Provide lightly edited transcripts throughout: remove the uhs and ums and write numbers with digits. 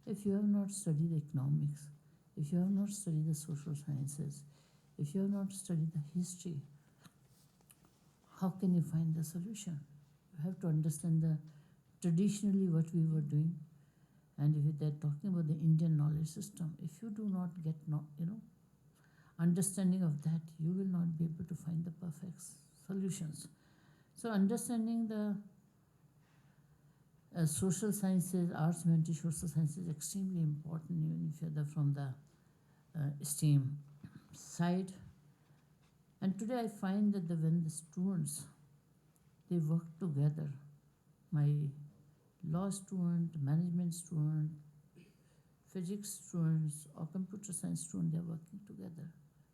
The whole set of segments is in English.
If you have not studied economics, if you have not studied the social sciences, if you have not studied the history, how can you find the solution? You have to understand the traditionally what we were doing, and if they're talking about the Indian knowledge system, if you do not get understanding of that, you will not be able to find the perfect solutions. So understanding the social sciences, arts, humanity, social sciences is extremely important, even if you're from the STEAM side. And today I find that when the students they work together, my law student, management student, physics students, or computer science student, they are working together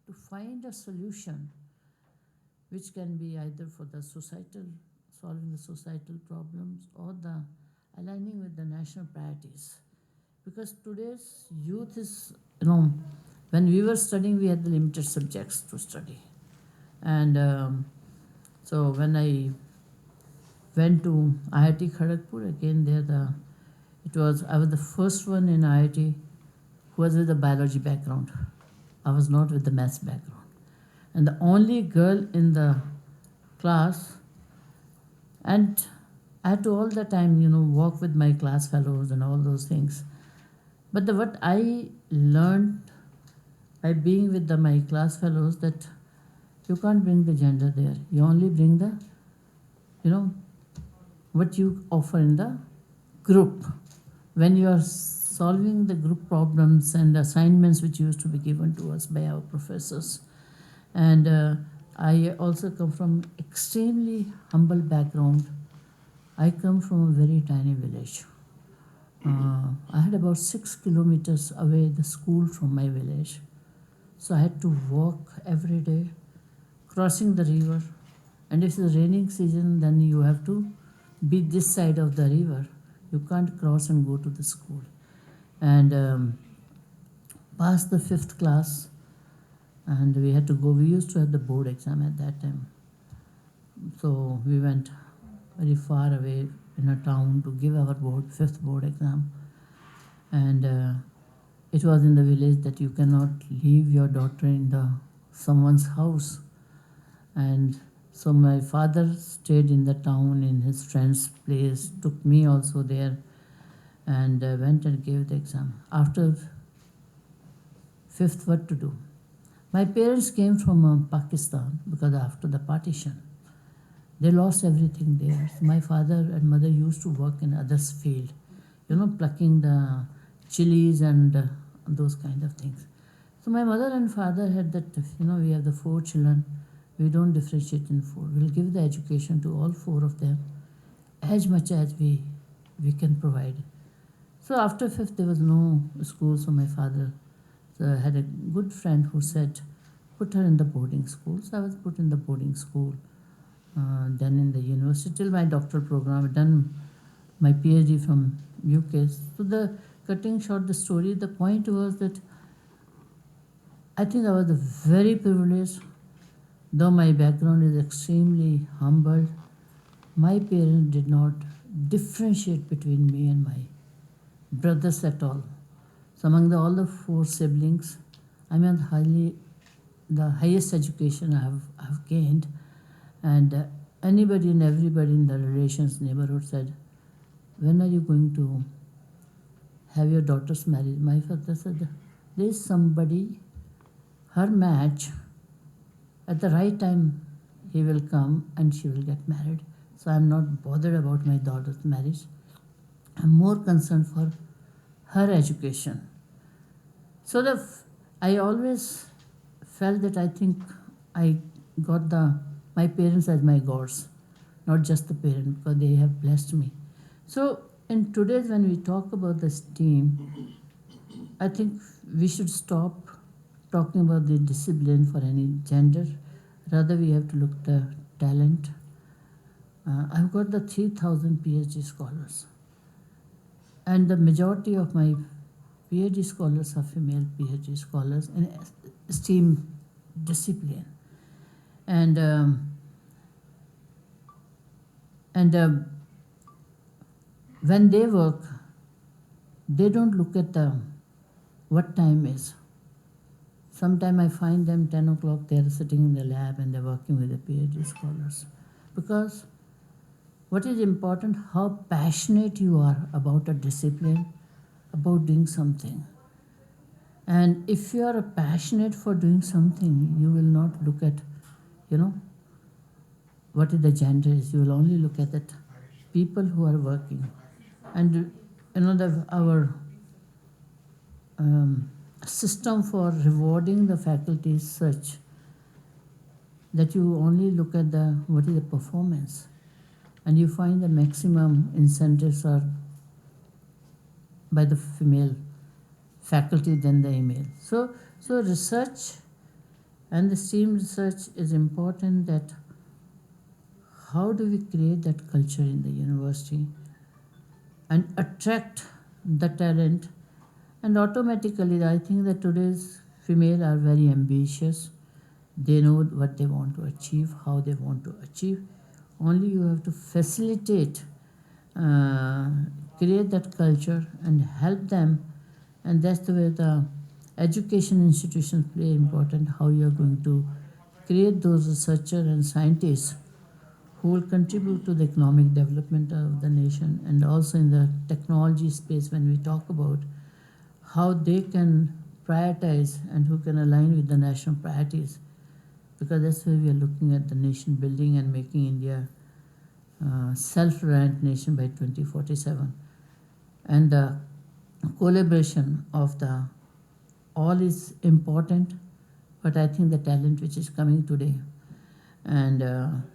to find a solution which can be either for the societal, solving the societal problems, or the aligning with the national priorities. Because today's youth is, when we were studying, we had the limited subjects to study. And so when I went to IIT Kharagpur, again there I was the first one in IIT who was with a biology background. I was not with the maths background. And the only girl in the class, and I had to all the time, walk with my class fellows and all those things. But what I learned by being with my class fellows, that you can't bring the gender there. You only bring the, what you offer in the group. When you are solving the group problems and assignments which used to be given to us by our professors. And I also come from extremely humble background. I come from a very tiny village. I had about 6 kilometers away the school from my village. So I had to walk every day, crossing the river. And if it's raining season, then you have to be this side of the river. You can't cross and go to the school. And passed the 5th class, and we had to go. We used to have the board exam at that time. So we went very far away in a town to give our 5th board exam. And it was in the village that you cannot leave your daughter in someone's house. And so my father stayed in the town in his friend's place, took me also there, and went and gave the exam. After 5th, what to do? My parents came from Pakistan because after the partition, they lost everything there. So my father and mother used to work in others' field, plucking the chilies and those kind of things. So my mother and father had that, we have the 4 children. We don't differentiate in 4. We'll give the education to all 4 of them as much as we can provide. So after 5th, there was no school, so my father had a good friend who said, put her in the boarding school. So I was put in the boarding school. Then in the university, till my doctoral program, done my PhD from UK. So cutting short the story, the point was that I think I was very privileged. Though my background is extremely humble, my parents did not differentiate between me and my brothers at all. So among all the 4 siblings, I mean the highest education I have gained. And anybody and everybody in the relations neighborhood said, when are you going to have your daughters married? My father said, there is somebody, her match, at the right time he will come and she will get married. So I'm not bothered about my daughter's marriage. I'm more concerned for her education. So I always felt that I think I got my parents as my gods, not just the parent, because they have blessed me. So in today's, when we talk about the STEAM, I think we should stop talking about the discipline for any gender. Rather, we have to look at the talent. I've got the 3,000 PhD scholars. And the majority of my PhD scholars are female PhD scholars in STEAM discipline. And when they work, They don't look at the what time is. Sometimes I find them 10 o'clock, they're sitting in the lab and they're working with the PhD scholars. Because what is important, how passionate you are about a discipline, about doing something. And if you are passionate for doing something, you will not look at, you know, what is the gender is. You will only look at that people who are working. And our system for rewarding the faculty is such that you only look at the what is the performance, and you find the maximum incentives are by the female faculty than the male. So research and the STEAM research is important. That how do we create that culture in the university and attract the talent. And automatically, I think that today's female are very ambitious. They know what they want to achieve, how they want to achieve. Only you have to facilitate, create that culture and help them. And that's the way the education institutions play important, how you are going to create those researchers and scientists who will contribute to the economic development of the nation, and also in the technology space when we talk about how they can prioritize and who can align with the national priorities, because that's where we are looking at the nation building and making India self-reliant nation by 2047. And the collaboration of the all is important, but I think the talent which is coming today, and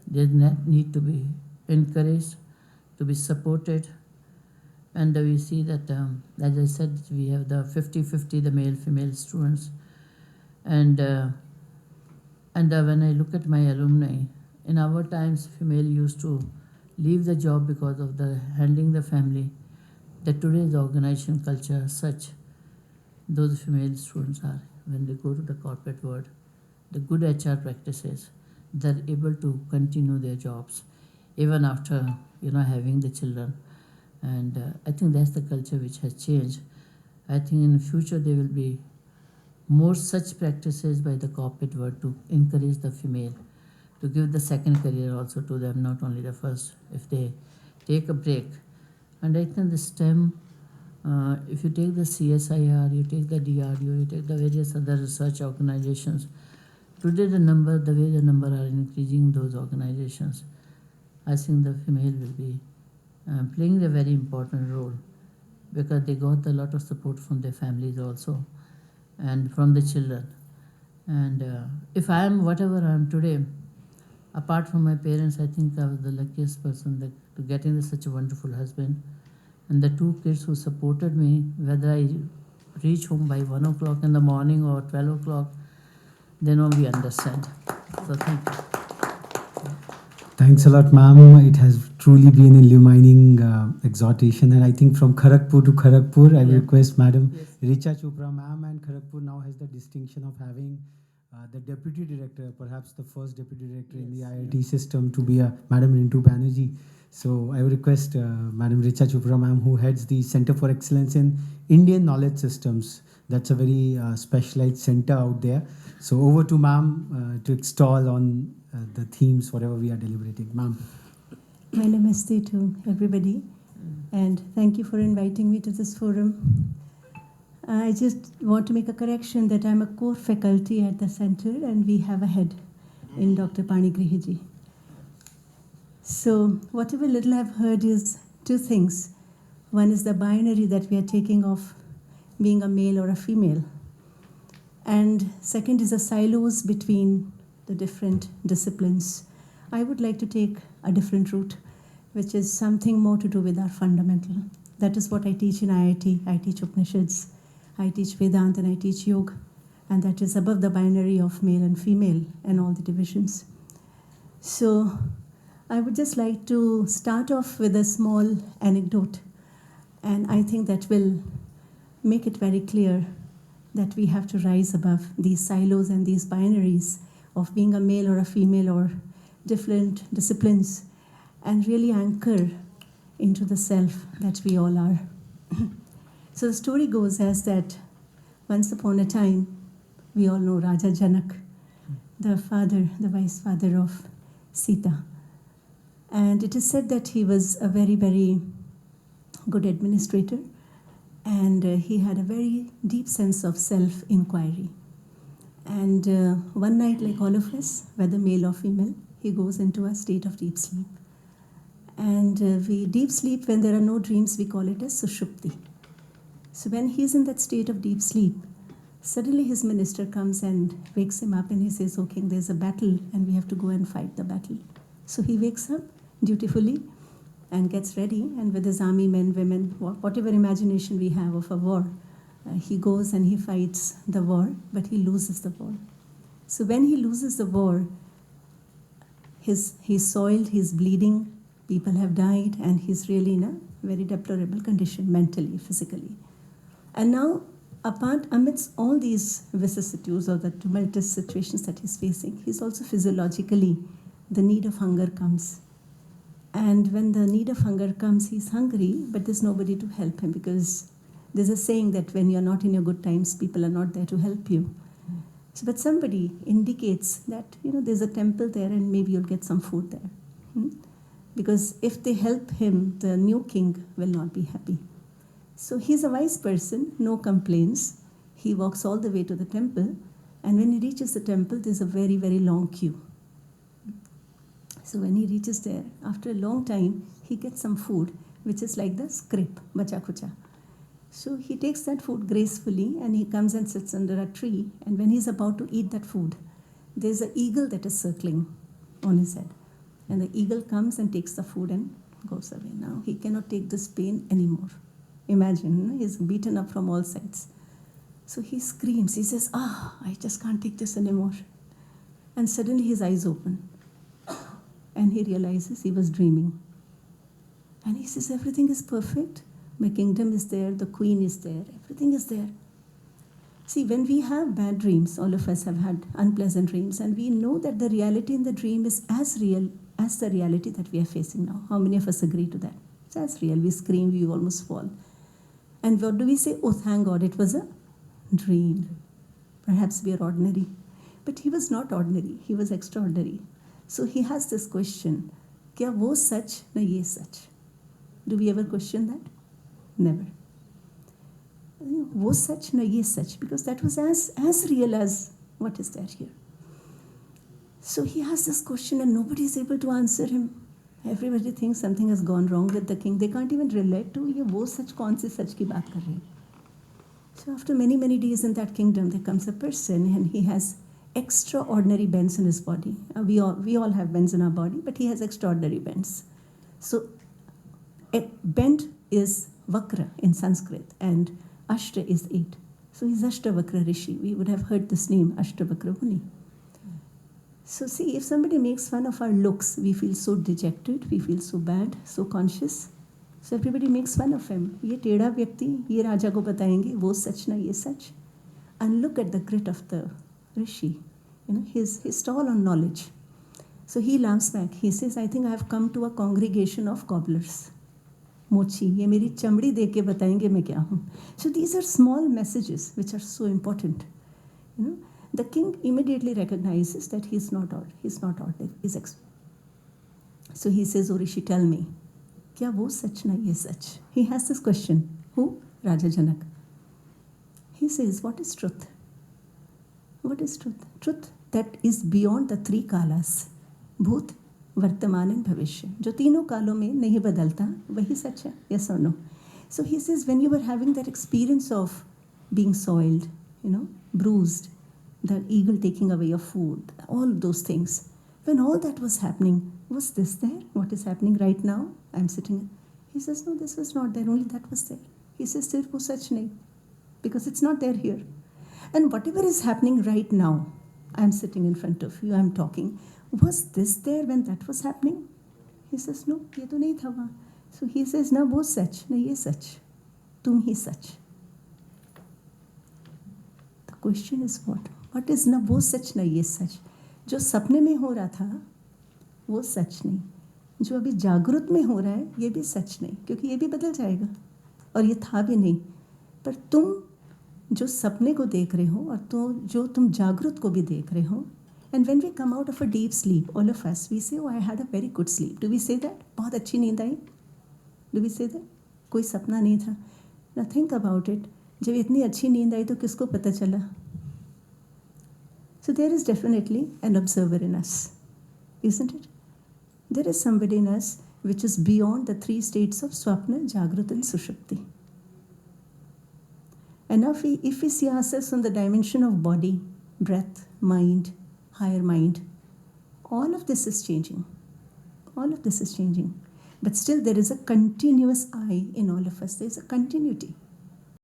they need to be encouraged, to be supported. And we see that, as I said, we have the 50-50, the male-female students. And when I look at my alumni, in our times, female used to leave the job because of the handling the family. That today's organization culture is such, those female students are, when they go to the corporate world, the good HR practices, they're able to continue their jobs even after having the children. And I think that's the culture which has changed. I think in the future there will be more such practices by the corporate world to encourage the female, to give the second career also to them, not only the first, if they take a break. And I think the STEM, if you take the CSIR, you take the DRDO, you take the various other research organizations, today the way the number are increasing those organizations, I think the female will be playing a very important role, because they got a lot of support from their families also and from the children. And if I am whatever I am today, apart from my parents, I think I was the luckiest person to getting such a wonderful husband, and the two kids who supported me, whether I reach home by 1 o'clock in the morning or 12 o'clock, they know we understand. So thank you. Thanks a lot, ma'am. It has truly been an illuminating exhortation. And I think from Kharagpur to Kharagpur, I will request Madam Richa Chopra, ma'am. And Kharagpur now has the distinction of having the Deputy Director, perhaps the first Deputy Director in the IIT system to be Madam Rintu Banerjee. So I will request Madam Richa Chopra, ma'am, who heads the Center for Excellence in Indian Knowledge Systems. That's a very specialized center out there. So over to ma'am to extol on the themes, whatever we are deliberating. Ma'am. My namaste to everybody, and thank you for inviting me to this forum. I just want to make a correction that I'm a core faculty at the center, and we have a head in Dr. Pani Grihiji. So whatever little I've heard is two things. One is the binary that we are taking of being a male or a female. And second is the silos between the different disciplines. I would like to take a different route, which is something more to do with our fundamental. That is what I teach in IIT. I teach Upanishads, I teach Vedanta, and I teach Yoga. And that is above the binary of male and female and all the divisions. So I would just like to start off with a small anecdote. And I think that will make it very clear that we have to rise above these silos and these binaries of being a male or a female or different disciplines, and really anchor into the self that we all are. So the story goes as that once upon a time, we all know Raja Janak, the vice father of Sita. And it is said that he was a very, very good administrator, and he had a very deep sense of self-inquiry. And one night, like all of us, whether male or female, he goes into a state of deep sleep. And we deep sleep, when there are no dreams, we call it as sushupti. So when he's in that state of deep sleep, suddenly his minister comes and wakes him up, and he says, okay, there's a battle and we have to go and fight the battle. So he wakes up dutifully and gets ready, and with his army men, women, whatever imagination we have of a war, he goes and he fights the war, but he loses the war. So when he loses the war, he's soiled, he's bleeding, people have died, and he's really in a very deplorable condition, mentally, physically. And now, amidst all these vicissitudes or the tumultuous situations that he's facing, he's also physiologically, the need of hunger comes. And when the need of hunger comes, he's hungry, but there's nobody to help him, because there's a saying that when you're not in your good times, people are not there to help you. So, but somebody indicates that, there's a temple there and maybe you'll get some food there. Because if they help him, the new king will not be happy. So he's a wise person, no complaints. He walks all the way to the temple, and when he reaches the temple, there's a very, very long queue. So when he reaches there, after a long time, he gets some food, which is like the scrape, bacha kucha. So he takes that food gracefully, and he comes and sits under a tree, and when he's about to eat that food, there's an eagle that is circling on his head. And the eagle comes and takes the food and goes away. Now he cannot take this pain anymore. Imagine, he's beaten up from all sides. So he screams, he says, I just can't take this anymore. And suddenly his eyes open. And he realizes he was dreaming. And he says, everything is perfect. My kingdom is there, the queen is there, everything is there. See, when we have bad dreams, all of us have had unpleasant dreams, and we know that the reality in the dream is as real as the reality that we are facing now. How many of us agree to that? It's as real. We scream, we almost fall. And what do we say? Oh, thank God, it was a dream. Perhaps we are ordinary. But he was not ordinary. He was extraordinary. So he has this question, kya wo sach na ye sach? Do we ever question that? Never. Wo sach na ye sach? Because that was as real as what is there here. So he has this question and nobody is able to answer him. Everybody thinks something has gone wrong with the king. They can't even relate to ye wo sach kaun se sach ki baat kar rahe hain. So after many, many days in that kingdom, there comes a person and he has extraordinary bends in his body. We all have bends in our body, but he has extraordinary bends. So a bend is vakra in Sanskrit and ashta is 8. So he's Ashtavakra Rishi. We would have heard this name, Ashtavakra Muni. So see, if somebody makes fun of our looks, we feel so dejected, we feel so bad, so conscious. So everybody makes fun of him. Ye teda vyakti, ye raja ko batayenge, wo sach na ye sach. And look at the grit of the rishi. He's tall on knowledge. So he laughs back. He says, I think I have come to a congregation of cobblers. Mochi, ye meri chamdi dekh ke batayenge main kya hu. So these are small messages which are so important. The king immediately recognizes that he's not ordinary. So he says, O Rishi, tell me, kya wo sach na ye sach? He has this question. Who? Raja Janak. He says, what is truth? What is truth? Truth that is beyond the 3 kalas. Bhut, Vartaman and Bhavishya. Jo तीनों कालों में नहीं बदलता, वही सच है. Yes or no? So he says, when you were having that experience of being soiled, bruised, the eagle taking away your food, all those things, when all that was happening, was this there? What is happening right now? I'm sitting. He says, no, this was not there, only that was there. He says, there was such nahi, because it's not there here. And whatever is happening right now, I'm sitting in front of you, I'm talking. Was this there when that was happening? He says, no, ye to nahi tha wahan. So he says, na wo sach, na ye sach. Tum hi sach. The question is what? What is na wo sach, na ye sach? जो सपने में हो रहा था, वो सच नहीं. जो अभी जागृत में हो रहा है, ये भी सच नहीं, क्योंकि ये भी बदल जाएगा. और ये था भी नहीं. पर तुम जो सपने को देख रहे हो और तो जो तुम जागृत को भी देख रहे हो. And when we come out of a deep sleep, all of us, we say, oh, I had a very good sleep. Do we say that? बहुत अच्छी नींद आई. Do we say that? कोई सपना नहीं था. Now think about it. जब इतनी अच्छी नींद आई तो किसको पता चला? So there is definitely an observer in us, isn't it? There is somebody in us which is beyond the three states of Swapna, Jagrut and Sushupti. And now if we see ourselves from the dimension of body, breath, mind, higher mind, all of this is changing. All of this is changing. But still there is a continuous I in all of us. There is a continuity.